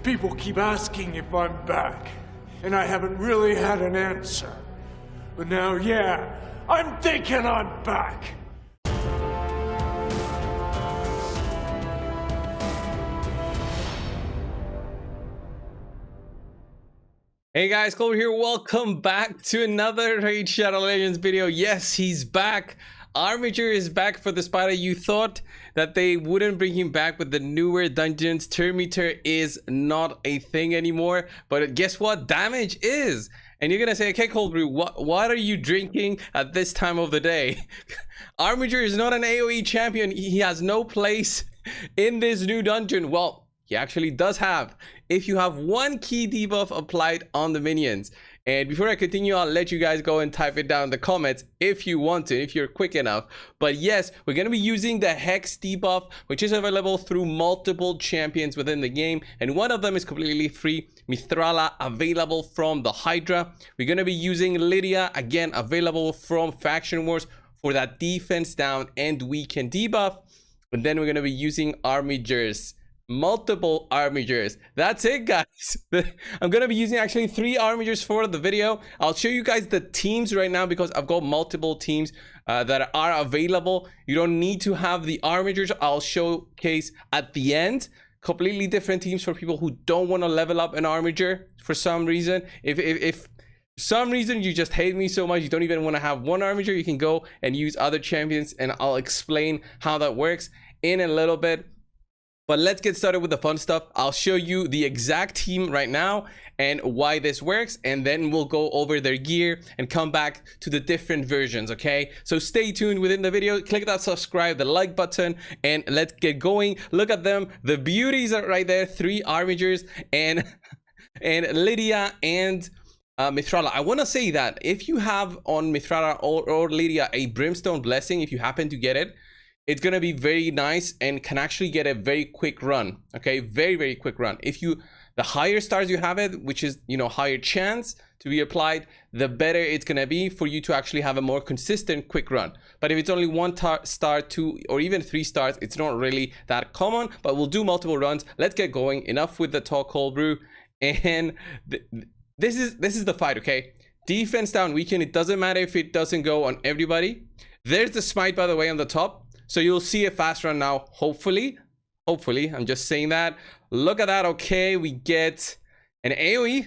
People keep asking if I'm back, and I haven't really had an answer. But now, yeah, I'm thinking I'm back. Hey guys, Cole here. Welcome back to another Raid Shadow Legends video. Yes, he's back. Armiger is back for the spider. You thought that they wouldn't bring him back with the newer dungeons. Turn meter is not a thing anymore. But guess what? Damage is. And you're gonna say, okay, coldbrew, what are you drinking at this time of the day? Armiger is not an AoE champion. He has no place in this new dungeon. Well, he actually does have, if you have one key debuff applied on the minions. And before I continue, I'll let you guys go and type it down in the comments if you want to, if you're quick enough. But yes, we're going to be using the Hex debuff, which is available through multiple champions within the game. And one of them is completely free, Mithrala, available from the Hydra. We're going to be using Lydia, again, available from Faction Wars for that defense down and weaken debuff. And then we're going to be using Armigers. Multiple Armigers. That's it, guys. I'm gonna be using actually 3 Armigers for the video. I'll show you guys the teams right now because I've got multiple teams that are available. You don't need to have the Armigers. I'll showcase at the end completely different teams for people who don't want to level up an Armiger for some reason. If for some reason you just hate me so much, you don't even want to have one Armiger, you can go and use other champions, and I'll explain how that works in a little bit. But let's get started with the fun stuff. I'll show you the exact team right now and why this works, and then we'll go over their gear and come back to the different versions, okay? So stay tuned within the video, click that subscribe, the like button, and let's get going. Look at them, the beauties are right there, 3 Armigers and Lydia and Mithrala. I want to say that if you have on Mithrala or Lydia a Brimstone Blessing, if you happen to get it, it's going to be very nice and can actually get a very quick run. Okay, very quick run. If you, the higher stars you have it, which is, you know, higher chance to be applied, the better it's going to be for you to actually have a more consistent quick run. But if it's only 1 star, 2 or even 3 stars, it's not really that common, but we'll do multiple runs. Let's get going. Enough with the talk, cold brew. And this is the fight, okay? Defense down weekend. It doesn't matter if it doesn't go on everybody. There's the smite, by the way, on the top. So you'll see a fast run now, hopefully, I'm just saying that. Look at that. Okay, we get an AoE.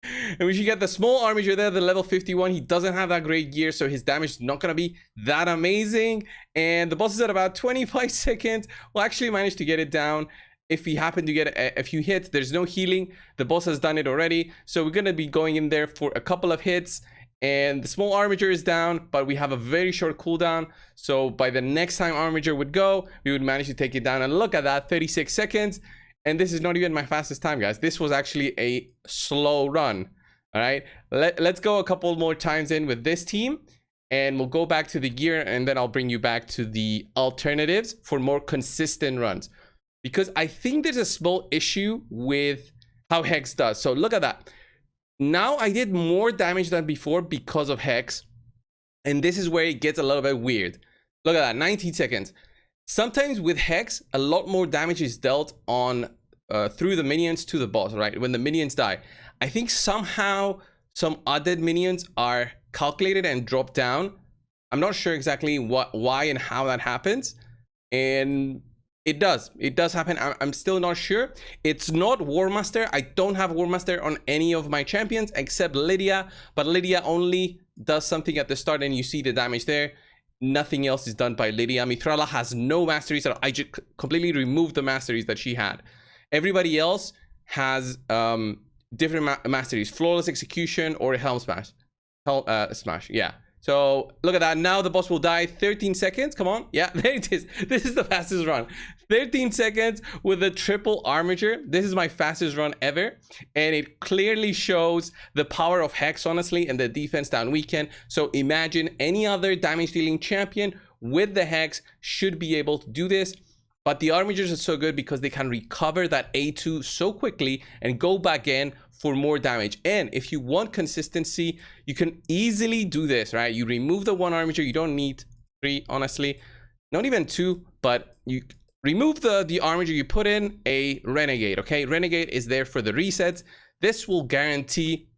And we should get the small Armiger there, the level 51. He doesn't have that great gear, so his damage is not going to be that amazing. And the boss is at about 25 seconds. We'll actually manage to get it down. If we happen to get a few hits, there's no healing. The boss has done it already. So we're going to be going in there for a couple of hits. And the small Armiger is down, but we have a very short cooldown. So by the next time Armiger would go, we would manage to take it down. And look at that, 36 seconds. And this is not even my fastest time, guys. This was actually a slow run. All right, let's go a couple more times in with this team. And we'll go back to the gear, and then I'll bring you back to the alternatives for more consistent runs. Because I think there's a small issue with how Hex does. So look at that. Now I did more damage than before because of Hex, and this is where it gets a little bit weird. Look at that, 19 seconds. Sometimes with Hex, a lot more damage is dealt on through the minions to the boss, right? When the minions die. I think somehow some other minions are calculated and dropped down. I'm not sure exactly why and how that happens, and it does happen. I'm still not sure. It's not War Master. I don't have War Master on any of my champions except Lydia, but Lydia only does something at the start, and you see the damage there. Nothing else is done by Lydia. Mithrala has no masteries. I just completely removed the masteries that she had. Everybody else has different masteries: flawless execution or a helm smash. Smash, yeah. So look at that. Now the boss will die. 13 seconds. Come on. Yeah, there it is. This is the fastest run. 13 seconds with a triple Armiger. This is my fastest run ever. And it clearly shows the power of Hex, honestly, and the defense down weekend. So imagine any other damage dealing champion with the Hex should be able to do this. But the Armigers are so good because they can recover that A2 so quickly and go back in for more damage. And if you want consistency, you can easily do this, right? You remove the 1 Armiger. You don't need 3, honestly. Not even 2, but you remove the Armiger, you put in a Renegade, okay? Renegade is there for the resets. This will guarantee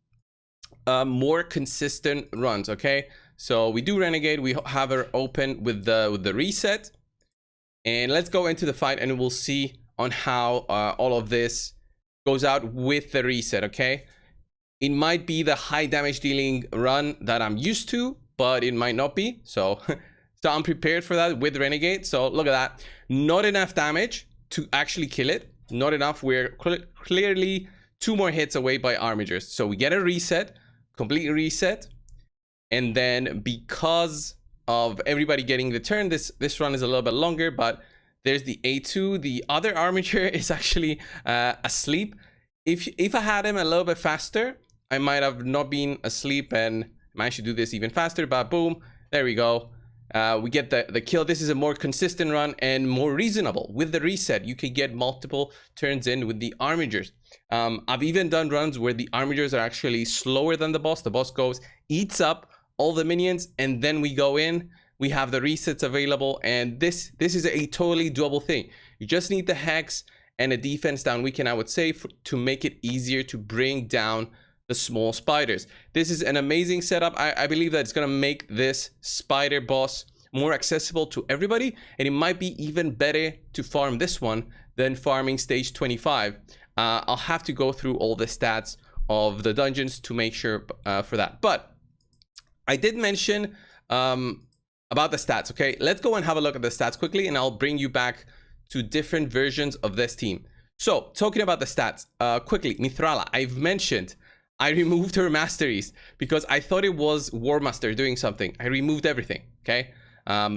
more consistent runs, okay? So we do Renegade, we have her open with the reset. And let's go into the fight and we'll see on how all of this goes out with the reset, okay? It might be the high damage dealing run that I'm used to, but it might not be. So, so I'm prepared for that with Renegade. So look at that. Not enough damage to actually kill it. Not enough. We're clearly 2 more hits away by Armigers. So we get a reset, complete reset. And then because of everybody getting the turn, this run is a little bit longer, but there's the A2. The other Armiger is actually asleep. If I had him a little bit faster, I might have not been asleep and managed to do this even faster, but boom, there we go. We get the kill. This is a more consistent run and more reasonable. With the reset, you can get multiple turns in with the Armigers. I've even done runs where the Armigers are actually slower than the boss. The boss goes, eats up all the minions, and then we go in. We have the resets available, and this is a totally doable thing. You just need the hex and a defense down weekend, I would say, to make it easier to bring down the small spiders. This is an amazing setup. I believe that it's gonna make this spider boss more accessible to everybody, and it might be even better to farm this one than farming stage 25. I'll have to go through all the stats of the dungeons to make sure for that. But I did mention about the stats, okay? Let's go and have a look at the stats quickly, and I'll bring you back to different versions of this team. So, talking about the stats, quickly, Mithrala, I've mentioned I removed her masteries because I thought it was War Master doing something. I removed everything, okay?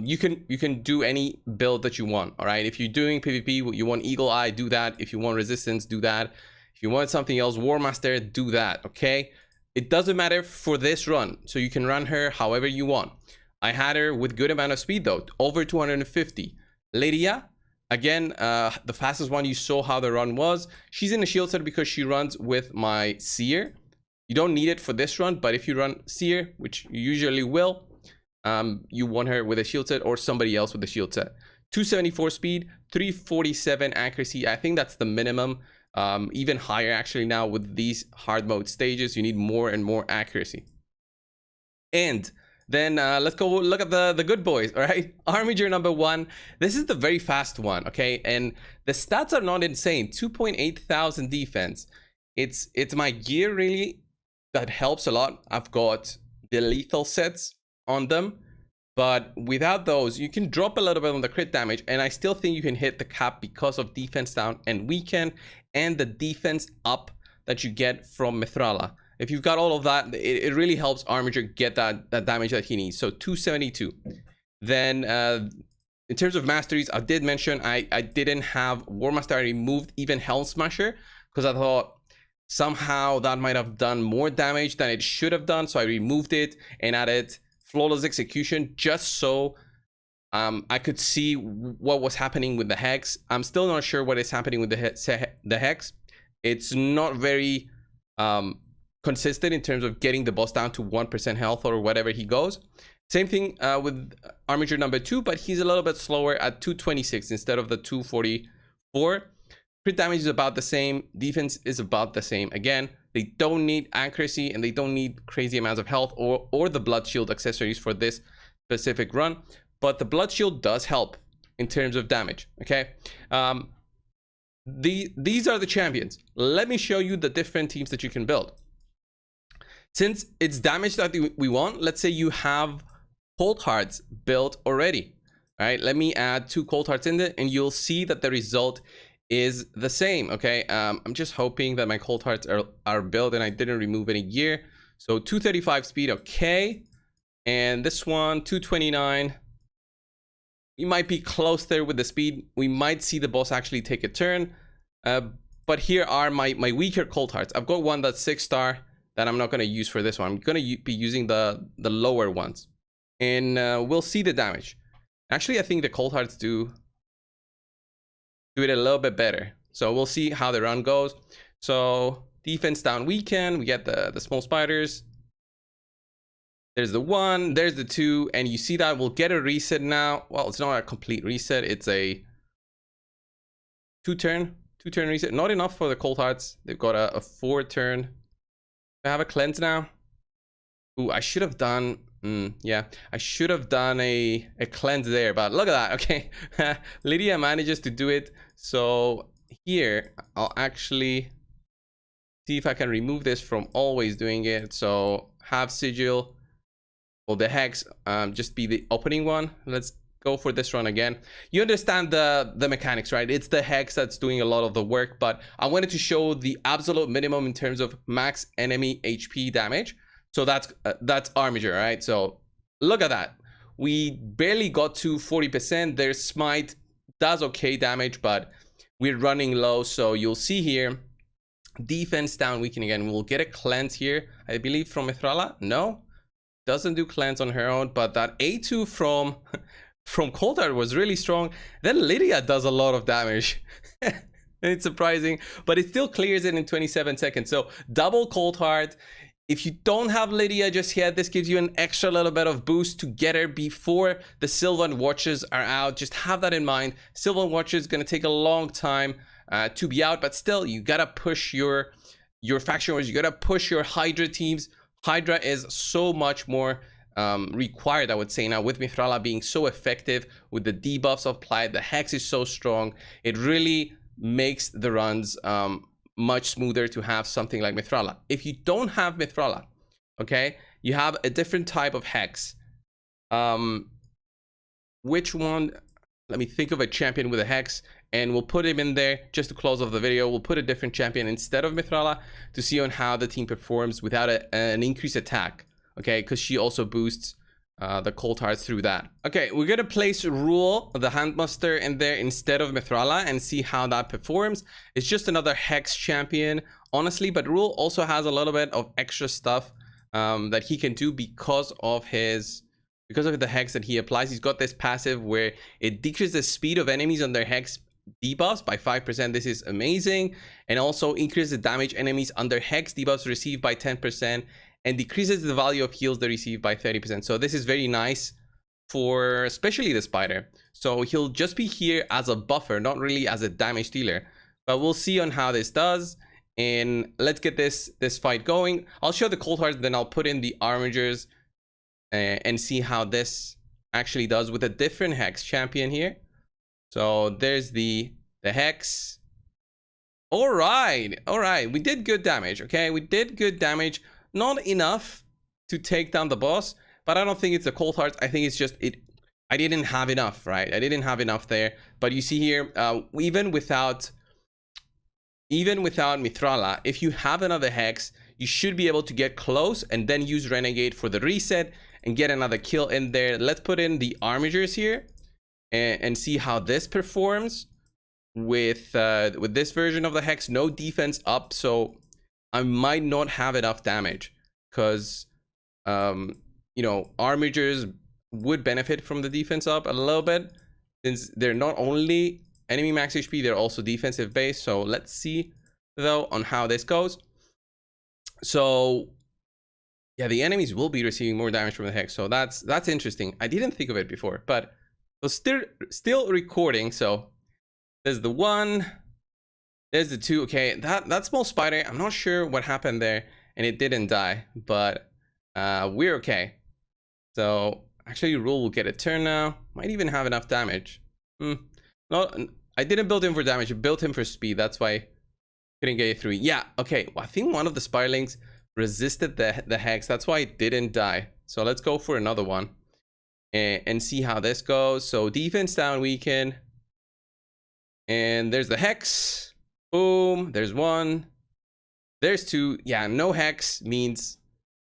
You can do any build that you want, all right? If you're doing PvP, you want Eagle Eye, do that. If you want Resistance, do that. If you want something else, War Master, do that, okay? It doesn't matter for this run, so you can run her however you want. I had her with good amount of speed though, over 250. Lydia, again, the fastest one, you saw how the run was. She's in a shield set because she runs with my Seer. You don't need it for this run, but if you run Seer, which you usually will, you want her with a shield set or somebody else with a shield set. 274 speed, 347 accuracy. I think that's the minimum. Even higher actually now with these hard mode stages. You need more and more accuracy. And then let's go look at the good boys, all right? Armiger number 1. This is the very fast one, okay? And the stats are not insane. 2.8 thousand defense. It's my gear really that helps a lot. I've got the lethal sets on them, but without those, you can drop a little bit on the crit damage, and I still think you can hit the cap because of defense down and weekend and the defense up that you get from Mithrala. If you've got all of that, it really helps Armiger get that damage that he needs. So 272. Then in terms of masteries, I did mention I didn't have War Master. I removed even Helm Smasher because I thought somehow that might have done more damage than it should have done. So I removed it and added Flawless Execution just so I could see what was happening with the hex. I'm still not sure what is happening with the hex. It's not very consistent in terms of getting the boss down to 1% health or whatever he goes. Same thing with Armiger number 2, but he's a little bit slower at 226 instead of the 244. Crit damage is about the same. Defense is about the same. Again, they don't need accuracy and they don't need crazy amounts of health or the blood shield accessories for this specific run. But the blood shield does help in terms of damage, okay? These are the champions. Let me show you the different teams that you can build. Since it's damage that we want, let's say you have Cold Hearts built already. All right, let me add 2 Cold Hearts in there and you'll see that the result is the same, okay? I'm just hoping that my Cold Hearts are built and I didn't remove any gear. So 235 speed, okay. And this one, 229. You might be close there with the speed. We might see the boss actually take a turn. But here are my weaker Cold Hearts. I've got one that's 6-star that I'm not going to use for this one. I'm going to be using the lower ones. And we'll see the damage. Actually, I think the Cold Hearts do it a little bit better. So we'll see how the run goes. So defense down weekend. We get the small spiders. There's the 1, there's the 2, and you see that we'll get a reset now. Well, it's not a complete reset. It's a two turn reset. Not enough for the cold hearts. They've got a 4 turn. I have a cleanse now. Ooh, I should have done. Yeah, I should have done a cleanse there, but look at that. Okay, Lydia manages to do it. So here, I'll actually see if I can remove this from always doing it. So have sigil. Will the hex just be the opening one? Let's go for this run again. You understand the mechanics, right? It's the hex that's doing a lot of the work, but I wanted to show the absolute minimum in terms of max enemy HP damage. So that's Armiger, right? So look at that. We barely got to 40%. Their smite does okay damage, but we're running low. So you'll see here, defense down weaken again. We'll get a cleanse here, I believe, from Mithrala. No, doesn't do cleanse on her own, but that A2 from Coldheart was really strong. Then Lydia does a lot of damage. It's surprising, but it still clears it in 27 seconds. So double Coldheart. If you don't have Lydia just yet, this gives you an extra little bit of boost to get her before the Sylvan Watches are out. Just have that in mind. Sylvan Watches is going to take a long time to be out, but still, you got to push your faction wars. You got to push your Hydra teams. Hydra is so much more required, I would say, now with Mithrala being so effective, with the debuffs applied, the hex is so strong. It really makes the runs much smoother to have something like Mithrala. If you don't have Mithrala, okay, you have a different type of hex. Which one? Let me think of a champion with a hex, and we'll put him in there just to close off the video. We'll put a different champion instead of Mithrala to see on how the team performs without an increased attack, okay, because she also boosts the cold hearts through that. Okay, we're gonna place Rule, the Handmaster, in there instead of Mithrala and see how that performs. It's just another hex champion, honestly, but Rule also has a little bit of extra stuff that he can do because of the hex that he applies. He's got this passive where it decreases the speed of enemies on their hex debuffs by 5%. This is amazing, and also increases the damage enemies under hex debuffs received by 10%. And decreases the value of heals they receive by 30%. So this is very nice for especially the spider. So he'll just be here as a buffer, not really as a damage dealer. But we'll see on how this does. And let's get this fight going. I'll show the cold hearts, then I'll put in the armigers and see how this actually does with a different hex champion here. So there's the hex. All right. We did good damage. Okay, we did good damage. Not enough to take down the boss, but I don't think it's the cold hearts. I think it's just I didn't have enough, right? I didn't have enough there. But you see here, even without Mithrala, if you have another hex, you should be able to get close and then use Renegade for the reset and get another kill in there. Let's put in the armigers here and see how this performs with this version of the hex. No defense up, so I might not have enough damage because, you know, armigers would benefit from the defense up a little bit since they're not only enemy max HP, they're also defensive based. So let's see though on how this goes. So yeah, the enemies will be receiving more damage from the hex. So that's interesting. I didn't think of it before, but we're still recording. So there's the 1. There's the 2. Okay, that small spider, I'm not sure what happened there, and it didn't die, but we're okay. So actually, Rule will get a turn now. Might even have enough damage. No, I didn't build him for damage. I built him for speed. That's why I couldn't get it through. Yeah. Okay. Well, I think one of the spirelings resisted the hex. That's why it didn't die. So let's go for another one and see how this goes. So defense down, weaken, and there's the hex. Boom, there's 1, there's 2. Yeah, no hex means,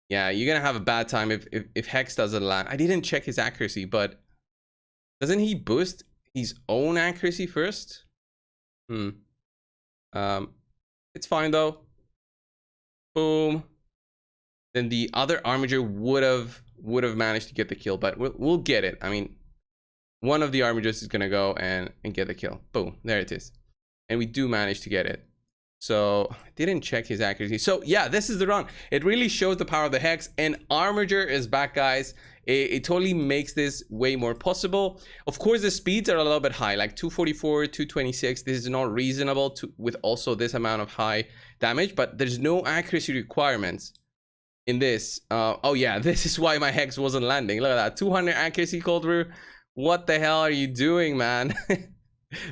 yeah, you're gonna have a bad time if hex doesn't land. I didn't check his accuracy, but doesn't he boost his own accuracy first? It's fine though. Boom. Then the other armiger would have managed to get the kill, but we'll get it. I mean, one of the armigers is gonna go and get the kill. Boom, there it is. And we do manage to get it. So didn't check his accuracy. So yeah, this is the run. It really shows the power of the hex, and Armiger is back, guys. It totally makes this way more possible. Of course, the speeds are a little bit high, like 244, 226. This is not reasonable with also this amount of high damage, but there's no accuracy requirements in this. Oh yeah, this is why my hex wasn't landing. Look at that, 200 accuracy, cold brew. What the hell are you doing, man?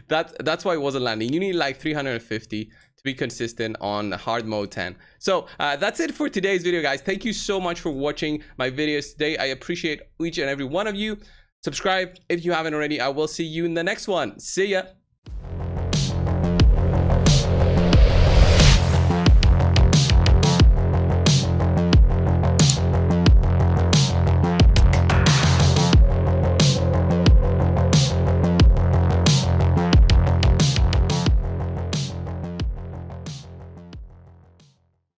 That's why it wasn't landing. You need like 350 to be consistent on hard mode 10. So that's it for today's video, guys. Thank you so much for watching my videos today. I appreciate each and every one of you. Subscribe if you haven't already. I will see you in the next one. See ya.